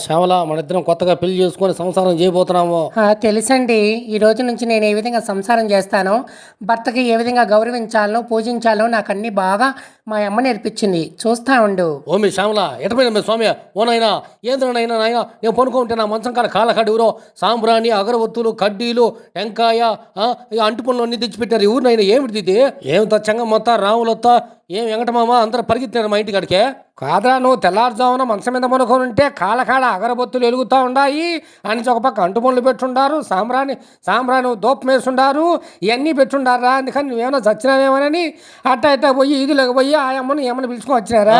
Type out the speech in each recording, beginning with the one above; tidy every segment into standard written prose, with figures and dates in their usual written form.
శ్యామల, మన ఇద్దరం కొత్తగా పెళ్లి చేసుకొని సంసారం చేయబోతున్నాము. తెలుసండి. ఈ రోజు నుంచి నేను ఏ విధంగా సంసారం చేస్తానో, భర్తకి ఏ విధంగా గౌరవించాలో, పూజించాలో నాకు అన్ని బాగా మా అమ్మ నేర్పించింది. చూస్తా ఉండు. ఓ మీ శ్యామల, ఎటపోయినా మీ స్వామి, ఓ నాయనా, ఏంద్రనైనా నాయన, నేను పనుకుంటే నా మంచం కాడ కాళ్ళకాడ ఎవరో సాంబ్రాణి, అగరవత్తులు, కడ్డీలు, టెంకాయ, అంటు పనులు అన్ని తెచ్చిపెట్టారు. ఎవరినైనా ఏమిటి ఇది? ఏం తచ్చంగా మొత్తం రాములొత్తా, ఏం వెంకటమామ అందరూ పరిగెత్తారు మా ఇంటి కాడికే. కాదురా, నువ్వు తెల్లారుజామున మంచం మీద పనుకొని ఉంటే కాళ్ళకాడ అగరబొత్తులు వెలుగుతూ ఉన్నాయి అని ఒక పక్క అంటు పనులు పెట్టుండారు, సాంబ్రాణి దోపం వేసుండారు, ఇవన్నీ పెట్టుండారా. అందుకని నువ్వేమైనా చచ్చినావేమోనని అట్ట పోయి ఈదులోకి పోయి ఆ అమ్మను ఏమన్నా పిలుచుకొని వచ్చినారా?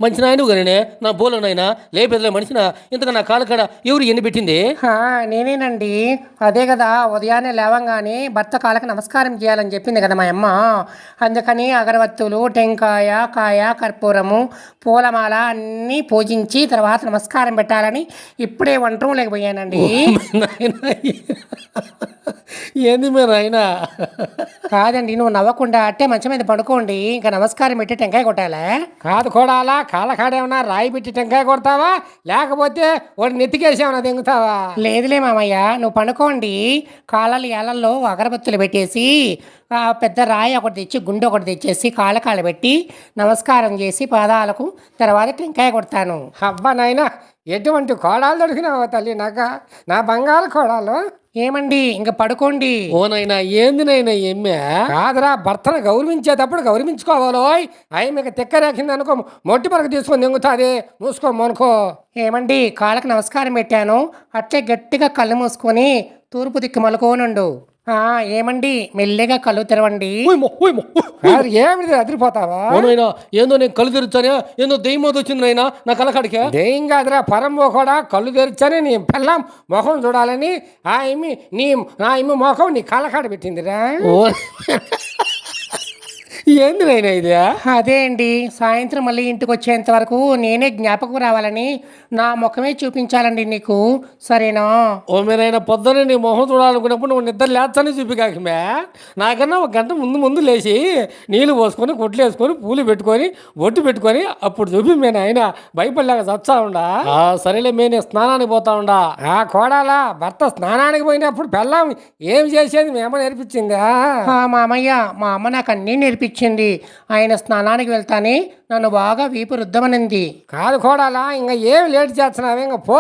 మంచి నాయను గానే నా బోలోనైనా లేపేదిలే మనిషిన. ఇంతగా నా కాళ్ళకాడ ఎవరు ఎన్ని పెట్టింది? నేనేనండి. అదే కదా, ఉదయాన్నే లేవంగానే భర్త కాళ్ళకి నమస్కారం చేయాలని చెప్పింది కదా మా అమ్మ. అందుకని అగరవత్తులు, టెంకాయ, కాయ, కర్పూరము, పూలమాల అన్నీ పూజించి తర్వాత నమస్కారం పెట్టాలని ఇప్పుడే వంట లేకపోయానండి. ఏంది మీరు అయినా? కాదండి, నువ్వు నవ్వకుండా అట్టే మంచం మీద పడుకోండి. ఇంకా నమస్కారం పెట్టి టెంకాయ కొట్టాలా? కాదు కొడాలా, కాళ్ళకాడేమన్నా రాయి పెట్టి టెంకాయ కొడతావా, లేకపోతే వాడు నెత్తికేసేమన్నా తెంగుతావా? లేదులే మామయ్య, నువ్వు పడుకోండి. కాళ్ళ ఏళ్ళల్లో అగరబత్తులు పెట్టేసి పెద్ద రాయి ఒకటి తెచ్చి గుండె ఒకటి తెచ్చేసి కాళ్ళ పెట్టి నమస్కారం చేసి పాదాలకు తర్వాత టెంకాయ కొడతాను. అబ్బా నాయనా, ఎటువంటి కోడాలు దొరికినావా తల్లి నాకు, నా బంగారు కోడాలు. ఏమండి, ఇంక పడుకోండి. ఓ నైనా, ఏంది నైనా ఎమ్మె? కాదురా, భర్తను గౌరవించేటప్పుడు గౌరవించుకోవాలో. అవి మీకు తిక్కరేకింది అనుకో, మొట్టి పరకు తీసుకొని దింగుతుంది. మూసుకోమనుకో. ఏమండి, కాళ్ళకి నమస్కారం పెట్టాను, అట్లే గట్టిగా కళ్ళు మూసుకొని తూర్పు దిక్కు మలుకోనుండు. ఏమండి, మెల్లిగా కళ్ళు తెరవండి. ఏమిటి అదిరిపోతావా? ఏందో నేను కళ్ళు తెరిచానే, ఏందో దెయ్యం వచ్చింది నైనా నా కళ్ళకాడికే. దెయ్యం కాదురా, పరంబో కూడా కళ్ళు తెరిచానే నీ పిల్లం మొహం చూడాలని నా ఇమ్మి మొహం నీ కళ్ళకాడ పెట్టిందిరా. ఏంది నైనా ఇది? అదే అండి, సాయంత్రం మళ్ళీ ఇంటికి వచ్చేంత వరకు నేనే జ్ఞాపకం రావాలని నా ముఖమే చూపించాలండి నీకు, సరేనా? ఓ మీరైనా పొద్దునే నీ మొహం చూడాలనుకున్నప్పుడు నువ్వు నిద్ర లేచానే చూపికాకమే. నాకన్నా ఒక గంట ముందు లేచి నీళ్ళు పోసుకొని కొట్లు వేసుకొని పూలు పెట్టుకొని బొట్టు పెట్టుకొని అప్పుడు చూపి మేము ఆయన భయపడలేక చచ్చా ఉండా. సరేలే, నేను స్నానానికి పోతా ఉండా. కోడాలా, భర్త స్నానానికి పోయినప్పుడు పెళ్ళాం ఏం చేసేది మేము నేర్పించిందా? మామయ్య, మా అమ్మ నాకు అన్నీ నేర్పించింది. ఆయన స్నానానికి వెళ్తానే నన్ను బాగా వీపు రుద్దమనింది. కాదు కోడాలా, ఇంకా ఏమి లేట్ చేస్తున్నావే, ఇంకా పో.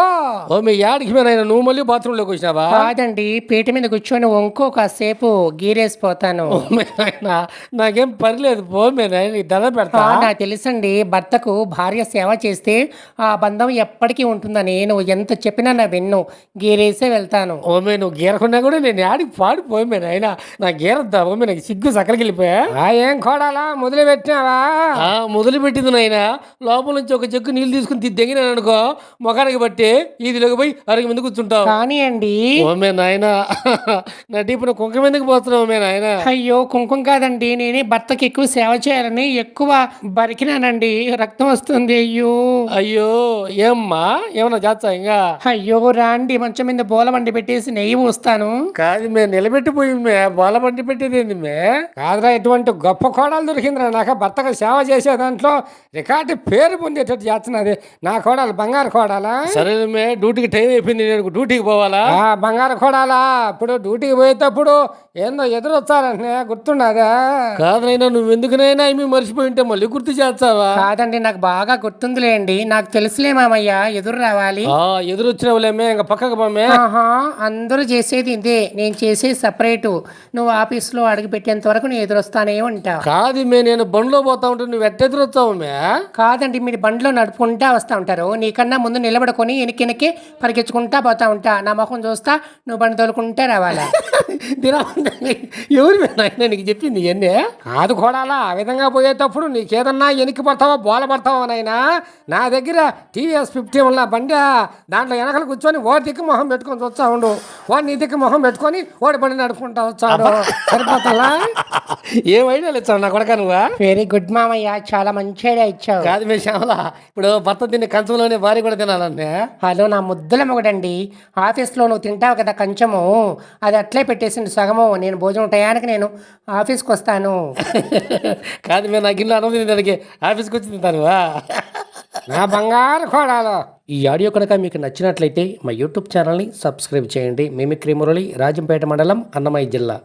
ఓ మీ యాడికి మీరైనా నువ్వు మళ్ళీ బాత్రూంలోకి వచ్చినావా? కాదండి, పీట మీద కూర్చొని వంకో కాసేపు గీరేసిపోతాను. నాకేం పర్లేదు, పో మీరు దండ పెడతా. నాకు తెలుసండి, భర్తకు భార్య సేవ చేస్తే ఆ బంధం ఎప్పటికీ ఉంటుందని. నువ్వు ఎంత చెప్పినా నా విన్ను, గీరేసే వెళ్తాను. ఓమే, నువ్వు గీరకున్నా కూడా నేను యాడికి పాడిపోయి మీరు అయినా నా గీరద్దా? ఓమే, నాకు సిగ్గు సక్కలకి వెళ్ళిపోయా. ఏం కోడాలా, మొదలు పెట్టినావా? మొదలు పెట్టింది నాయన. లోపల నుంచి ఒక చెక్కు నీళ్ళు తీసుకుని దిగినాను అనుకో, మొఖానికి బట్టి ఈదిలోకి పోయి అరగ మీద కూర్చుంటావు. కానీ అండి, ఓమే నాయన, నా టీపున కుంకుమ ఎందుకు పోతున్నావు మే నాయన? అయ్యో, కుంకుమ కాదండి, నేనే భర్తకి ఎక్కువ సేవ చేయాలని ఎక్కువ బరికినానండి, రక్తం వస్తుంది. అయ్యో ఏమ్మా, ఏమన్నా చేస్తా ఇంకా? అయ్యో రాండి, మంచం మీద బోల బండి పెట్టేసి నెయ్యి పోస్తాను. కాదు మే, నిలబెట్టిపోయి మే బోల బండి పెట్టేది ఏంది మే? కాదురా, ఎటువంటి గొప్ప కోడలు దొరికిందిరా నాకు. భర్తకు సేవ చేసే దాంట్లో రికార్డు పేరు పొందేటట్టు చేస్తున్నది నా కోడలు. బంగారు కోడాలా? సరే మే, డ్యూటీకి టైం అయిపోయింది, నేను డ్యూటీకి పోవాలా? బంగారు కోడాలా, ఇప్పుడు డ్యూటీకి పోయేటప్పుడు ఏందో ఎదురొచ్చారంటే గుర్తుండదా? కాదనైనా, నువ్వు ఎందుకునైనా ఏమి మర్చిపోయి ఉంటే మళ్ళీ గుర్తు చేస్తావా? కాదండి, నాకు బాగా గుర్తుందిలేండి. నాకు తెలుసులే మామయ్య, ఎదురు రావాలి. ఎదురు వచ్చినవులేమే, ఇంకా పక్కకు పోమే. అందరూ చేసేది ఇదే, నేను చేసేది సపరేటు. నువ్వు ఆఫీస్లో అడుగు పెట్టేంత వరకు నేను ఎదురొస్తానే ఉంటా. కాదు మే, నేను బండ్లో పోతా ఉంటే నువ్వు ఎట్టెదురొచ్చావు మే? కాదండి, మీరు బండ్లో నడుపుకుంటా వస్తూ ఉంటారు. నీకన్నా ముందు నిలబడుకొని వెనక్కి పరిగెచ్చుకుంటా పోతా ఉంటా. నా ముఖం చూస్తా నువ్వు బండి తోలుకుంటా రావాలా? ఎవరు నీకు చెప్పింది ఇవన్నీ? కాదు కోడాలా, ఆ విధంగా పోయేటప్పుడు నీకేదన్నా వెనక్కి పడతావా బోల పడతావా నాయనా? నా దగ్గర TVS 50 ఉన్న బండి, దాంట్లో వెనకలు కూర్చొని ఓడి దిక్కు మొహం పెట్టుకొని వచ్చా ఉండు, వాడు నీ దిక్కు మొహం పెట్టుకొని ఓడి బండి నడుపుకుంటా వచ్చాడు. సరిపోతా? ఏం ఐడియాలు ఇచ్చావు నా కొడక నువ్వా? వెరీ గుడ్ మామయ్య, చాలా మంచి ఐడియా ఇచ్చావు. కాదు మీ శ్యామల, ఇప్పుడు భర్త తినే కంచంలోనే భార్య కూడా తినాలంటే? హలో నా ముద్దుల మొగడండి, ఆఫీస్లో నువ్వు తింటావు కదా కంచము, అది అట్లే పెట్టేసింది సగము. నేను భోజనం టయానికి నేను ఆఫీస్కి వస్తాను. కాదు మేము నాకు ఇల్లు అన్నం తినేదానికి ఆఫీస్కి వచ్చి తింటానువా? నా బంగారు కోడాలు. ఈ ఆడియో కనుక మీకు నచ్చినట్లయితే మా యూట్యూబ్ ఛానల్ని సబ్స్క్రైబ్ చేయండి. మిమిక్రీ మురళి, రాజంపేట మండలం, అన్నమయ్య జిల్లా.